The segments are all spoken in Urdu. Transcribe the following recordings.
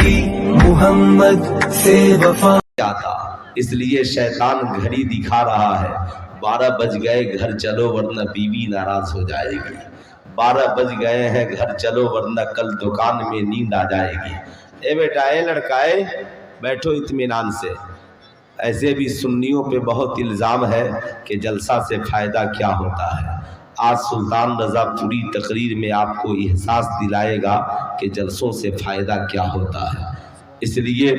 محمد سے وفا آتا، اس لیے شیطان گھڑی دکھا رہا ہے 12 بج گئے گھر چلو ورنہ بیوی ناراض ہو جائے گی، 12 بج گئے ہیں گھر چلو ورنہ کل دکان میں نیند آ جائے گی۔ اے بیٹا، اے لڑکائے، بیٹھو اطمینان سے۔ ایسے بھی سنیوں پہ بہت الزام ہے کہ جلسہ سے فائدہ کیا ہوتا ہے۔ آج سلطان رضا پوری تقریر میں آپ کو احساس دلائے گا کہ جلسوں سے فائدہ کیا ہوتا ہے۔ اس لیے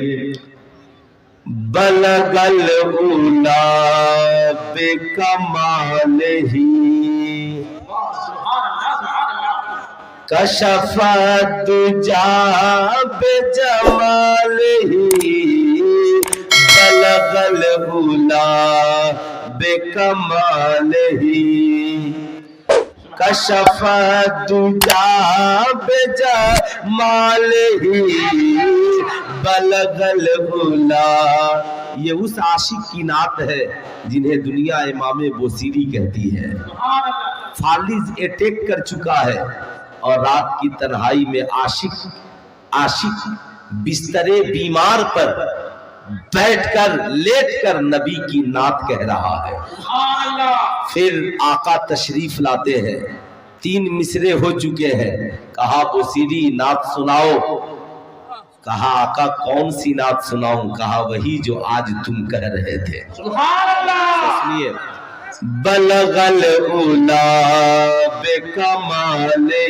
بلغ العلا بکمالہ کشف الدجی بجمالہ، بلغ العلا بکمالہ کشف الدجی بجمالہ، بلغ العلا۔ یہ اس عاشق کی نعت ہے جنہیں دنیا امام بوصیری کہتی ہے۔ فالج اٹیک کر چکا ہے اور رات کی تنہائی میں عاشق بستر بیمار پر بیٹھ کر لیٹ کر نبی کی نعت کہہ رہا ہے۔ پھر آقا تشریف لاتے ہیں، 3 مصرے ہو چکے ہیں، کہا بوصیری نعت سناؤ۔ کہا آقا کون سی نعت سناؤں؟ کہا وہی جو آج تم کہہ رہے تھے۔ اس لیے بلغ العلا بکمالہ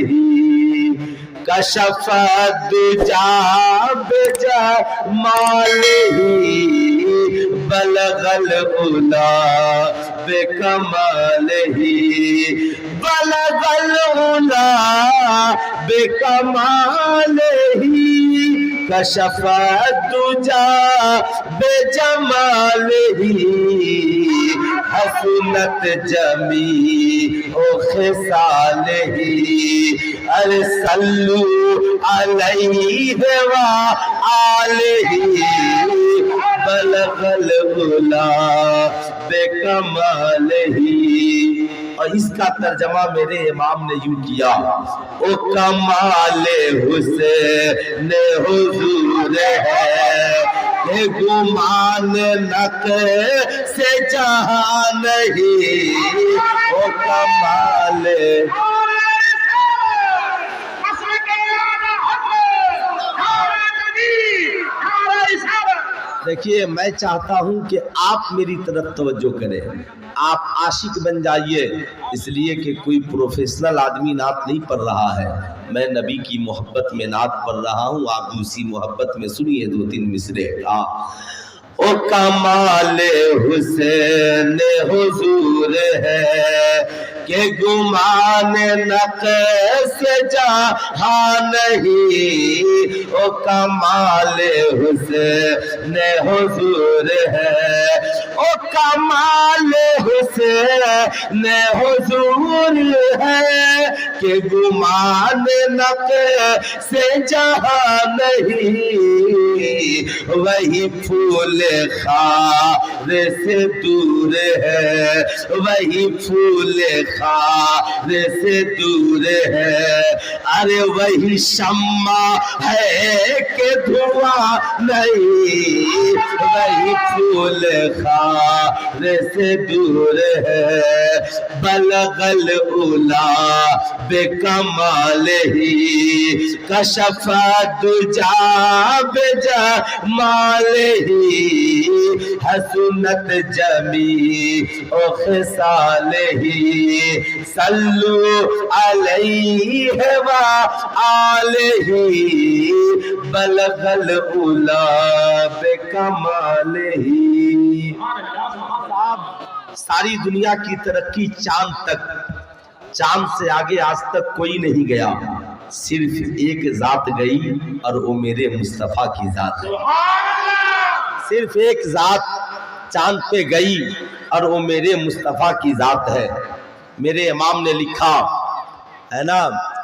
کشف الدجی بجمالہ، بلغ العلا بکمالہ، بلغ العلا بکمالہ کشف الدجی بجمالہ، حسنت جمیع خصالہ، ارے صلو علیہ وآلہ، بلغ العلا بکمالہ۔ اور اس کا ترجمہ میرے امام نے یوں کیا، او کمال حسین حضور ہے کہ گمان نقص جہاں نہیں، او کمال۔ دیکھیے، میں چاہتا ہوں کہ آپ میری طرف توجہ کریں، آپ عاشق بن جائیے، اس لیے کہ کوئی پروفیشنل آدمی نعت نہیں پڑھ رہا ہے، میں نبی کی محبت میں نعت پڑھ رہا ہوں، آپ بھی اسی محبت میں سنیے 2-3 مصرے کا۔ او کمال حسین حضور ہے کہ گمان نقص جہاں نہیں، او کمال حسین حضور ہے، او کمال حسین حضور ہے کہ گمان نقص جہاں نہیں، وہی پھول خار سے دور ہے، وہی پھول خار سے دور ہے، ارے وہی شمع ہے کہ دھواں نہیں، وہی پھول خار سے دور ہے، بلغ العلا بکمالہ کشف الدجی بجمالہ، حسنت جمیع خصالہ، صلو علیہ وآلہ، بلغ العلا بکمالہ۔ ساری دنیا کی ترقی چاند تک، چاند سے آگے آج تک کوئی نہیں گیا، صرف ایک ذات گئی اور وہ میرے مصطفیٰ کی ذات ہے۔ صرف ایک ذات چاند پہ گئی اور وہ میرے مصطفیٰ کی ذات ہے۔ میرے امام نے لکھا ہے نا،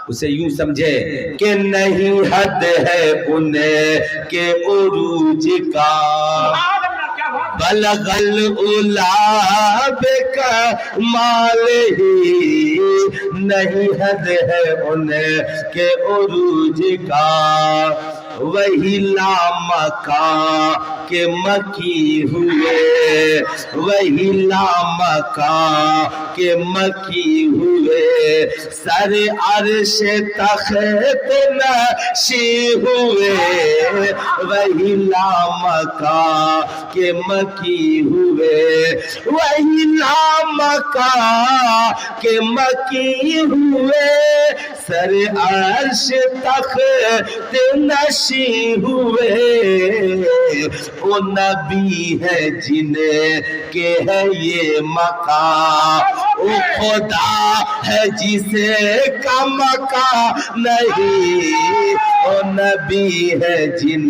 اسے یوں سمجھے کہ نہیں حد ہے انہیں کے عروج کا، بلغ العلا بکمالہ، نہیں حد ہے انہیں کے عروج کا، وہی لامکاں کے مکی ہوئے، وہی لامکاں کے مکی ہوئے، سر عرش تخت نشیں ہوئے، وہی لامکاں کے مکی ہوئے، وہی لامکاں کے مکی ہوئے، سر عرش تخت نشیں ہوئے، وہ نبی ہے جن کے ہے یہ مقام، وہ خدا ہے جسے کا مقام نہیں، وہ نبی ہے جن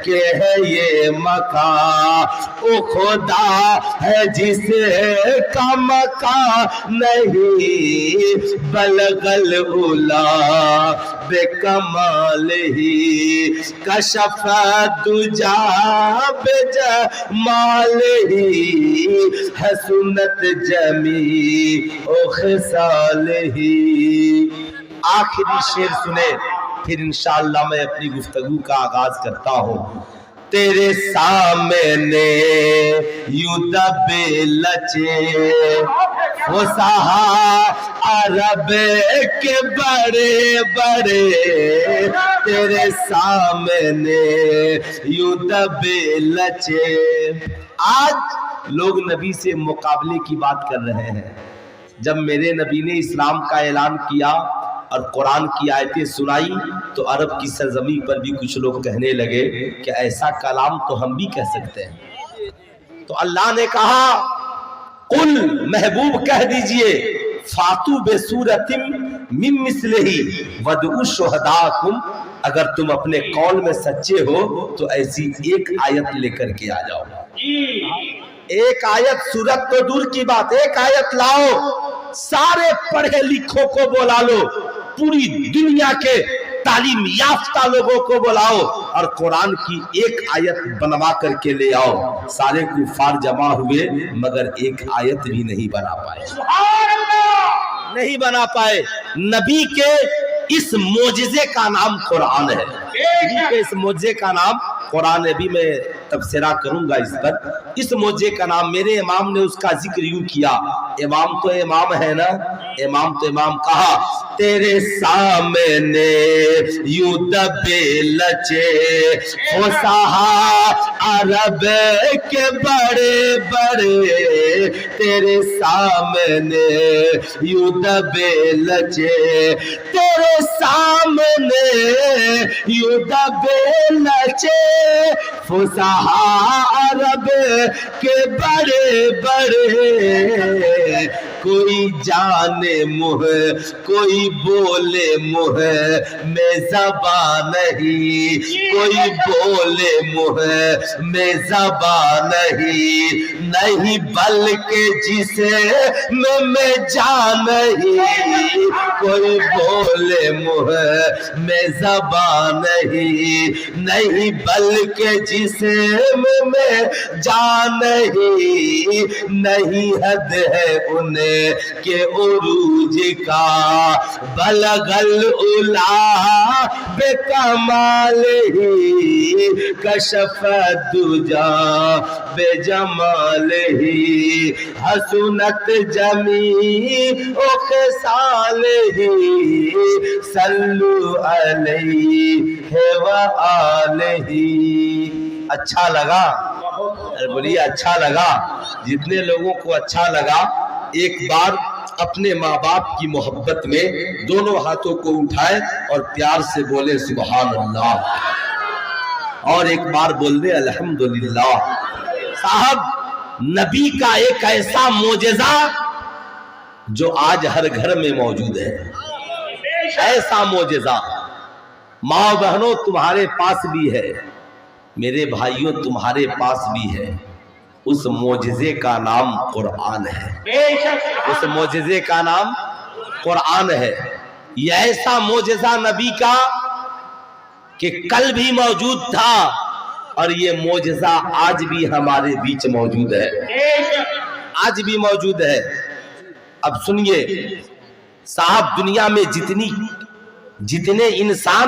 کے ہے یہ مقام، وہ خدا ہے جسے کا مقام نہیں، بلغ العلا بکمالہ کشف الدجی بجمالہ، حسنت جمیع خصالہ۔ آخری شعر سنے پھر انشاءاللہ میں اپنی گفتگو کا آغاز کرتا ہوں۔ تیرے سامنے یوں دبے لچے فصحا عرب کے بڑے بڑے، تیرے سامنے یوں دبے لچے۔ آج لوگ نبی سے مقابلے کی بات کر رہے ہیں۔ جب میرے نبی نے اسلام کا اعلان کیا اور قرآن کی آیتیں سنائی تو عرب کی سرزمین پر بھی کچھ لوگ کہنے لگے کہ ایسا کلام تو ہم بھی کہہ سکتے ہیں۔ تو اللہ نے کہا قل، محبوب کہہ دیجئے، فاتو بسورۃ من مثلہ وادعوا شہداءکم، اگر تم اپنے قول میں سچے ہو تو ایسی ایک آیت لے کر کے آ جاؤ۔ ایک آیت، سورت تو دور کی بات، ایک آیت لاؤ، سارے پڑھے لکھوں کو بلا لو، پوری دنیا کے تعلیم یافتہ لوگوں کو بلاؤ اور قرآن کی ایک آیت بنوا کر کے لے آؤ۔ سارے کفار جمع ہوئے مگر ایک آیت بھی نہیں بنا پائے، نہیں بنا پائے۔ نبی کے اس معجزے کا نام قرآن ہے، نبی کے اس معجزے کا نام قرآن ہے۔ بھی میں تبصرہ کروں گا اس پر۔ اس معجزے کا نام، میرے امام نے اس کا ذکر یوں کیا، امام تو امام ہے نا، امام تو امام، کہا تیرے سامنے یوں دبے لچے فصحا عرب کے بڑے بڑے، تیرے سامنے یوں دبے لچے، تیرے سامنے یوں دبے لچے، فصحا عرب کے بڑے بڑے، کوئی جانے منہ کوئی بولے منہ میں زبان نہیں، کوئی بولے منہ میں زبان نہیں، نہیں بلکہ جسے میں جان نہیں، کوئی بولے منہ میں زبان نہیں، نہیں بلکہ جسے میں جان نہیں، نہیں حد ہے انہیں کہ عروج کا، بلغ العلا بکمالہ کشف الدجی بجمالہ، حسنت جمیع خصالہ، صلو علیہ وآلہ۔ اچھا لگا؟ بولیے اچھا لگا؟ جتنے لوگوں کو اچھا لگا ایک بار اپنے ماں باپ کی محبت میں دونوں ہاتھوں کو اٹھائے اور پیار سے بولے سبحان اللہ، اور ایک بار بول دے الحمدللہ۔ صاحب، نبی کا ایک ایسا معجزہ جو آج ہر گھر میں موجود ہے، ایسا معجزہ ماں بہنوں تمہارے پاس بھی ہے، میرے بھائیوں تمہارے پاس بھی ہے، اس معجزے کا نام قرآن ہے، اس معجزے کا نام قرآن ہے۔ یہ ایسا معجزہ نبی کا کہ کل بھی موجود تھا اور یہ معجزہ آج بھی ہمارے بیچ موجود ہے، آج بھی موجود ہے۔ اب سنیے صاحب، دنیا میں جتنے انسان